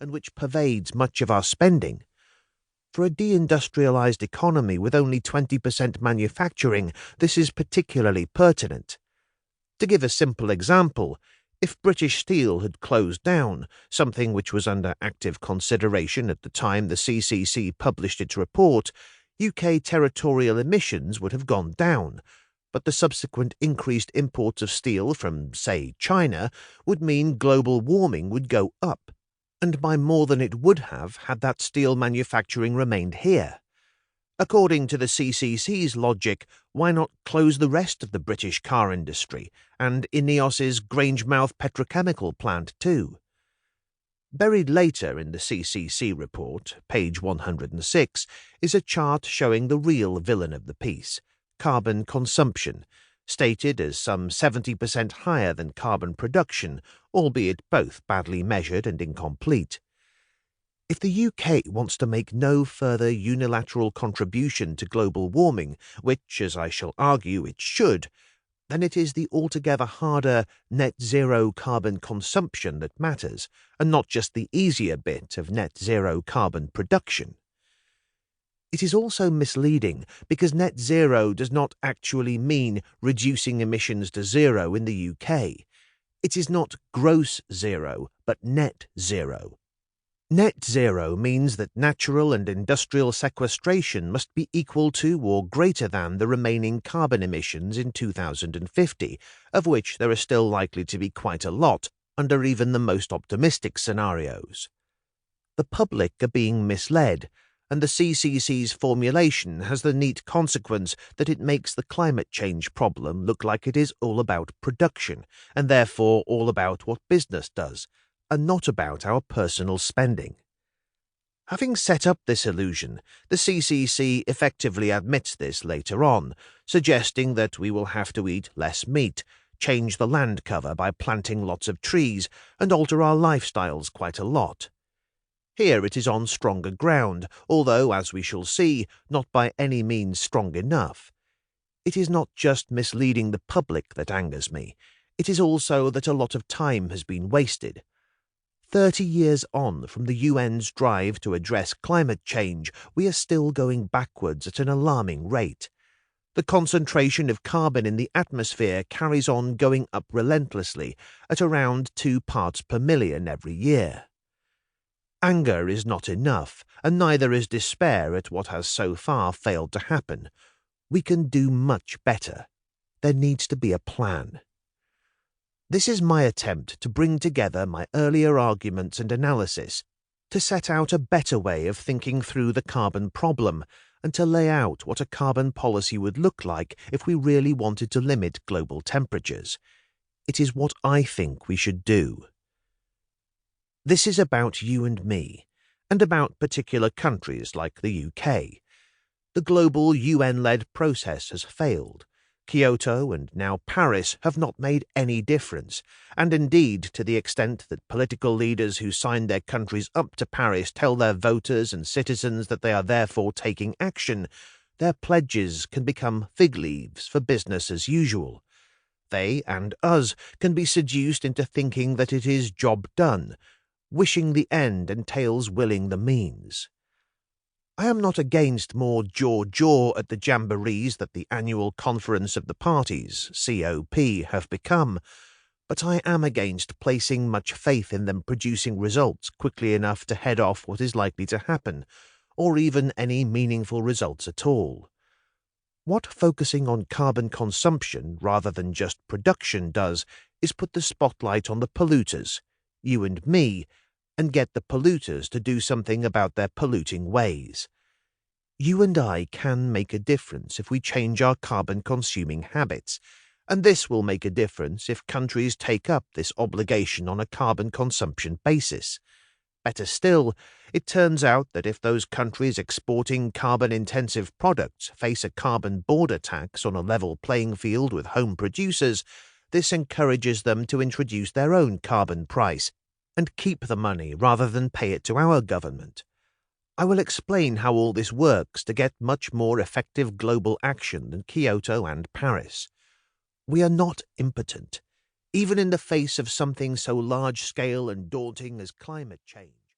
and which pervades much of our spending. For a deindustrialized economy with only 20% manufacturing, this is particularly pertinent. To give a simple example, if British Steel had closed down, something which was under active consideration at the time the CCC published its report, UK territorial emissions would have gone down, but the subsequent increased imports of steel from, say, China would mean global warming would go up, and by more than it would have had that steel manufacturing remained here. According to the CCC's logic, why not close the rest of the British car industry and Ineos's Grangemouth petrochemical plant too? Buried later in the CCC report, page 106, is a chart showing the real villain of the piece, carbon consumption, stated as some 70% higher than carbon production, albeit both badly measured and incomplete. If the UK wants to make no further unilateral contribution to global warming, which, as I shall argue, it should, then it is the altogether harder net zero carbon consumption that matters, and not just the easier bit of net zero carbon production. It is also misleading because net zero does not actually mean reducing emissions to zero in the UK. It is not gross zero, but net zero. Net zero means that natural and industrial sequestration must be equal to or greater than the remaining carbon emissions in 2050, of which there are still likely to be quite a lot under even the most optimistic scenarios. The public are being misled, and the CCC's formulation has the neat consequence that it makes the climate change problem look like it is all about production, and therefore all about what business does, and not about our personal spending. Having set up this illusion, the CCC effectively admits this later on, suggesting that we will have to eat less meat, change the land cover by planting lots of trees, and alter our lifestyles quite a lot. Here it is on stronger ground, although, as we shall see, not by any means strong enough. It is not just misleading the public that angers me. It is also that a lot of time has been wasted. 30 years on from the UN's drive to address climate change, we are still going backwards at an alarming rate. The concentration of carbon in the atmosphere carries on going up relentlessly at around 2 parts per million every year. Anger is not enough, and neither is despair at what has so far failed to happen. We can do much better. There needs to be a plan. This is my attempt to bring together my earlier arguments and analysis, to set out a better way of thinking through the carbon problem, and to lay out what a carbon policy would look like if we really wanted to limit global temperatures. It is what I think we should do. This is about you and me, and about particular countries like the UK. The global UN-led process has failed. Kyoto and now Paris have not made any difference, and indeed, to the extent that political leaders who signed their countries up to Paris tell their voters and citizens that they are therefore taking action, their pledges can become fig leaves for business as usual. They and us can be seduced into thinking that it is job done. Wishing the end entails willing the means. I am not against more jaw at the jamborees that the annual conference of the parties, COP, have become, but I am against placing much faith in them producing results quickly enough to head off what is likely to happen, or even any meaningful results at all. What focusing on carbon consumption rather than just production does is put the spotlight on the polluters, you and me, and get the polluters to do something about their polluting ways. You and I can make a difference if we change our carbon-consuming habits, and this will make a difference if countries take up this obligation on a carbon consumption basis. Better still, it turns out that if those countries exporting carbon-intensive products face a carbon border tax on a level playing field with home producers, this encourages them to introduce their own carbon price and keep the money rather than pay it to our government. I will explain how all this works to get much more effective global action than Kyoto and Paris. We are not impotent, even in the face of something so large-scale and daunting as climate change.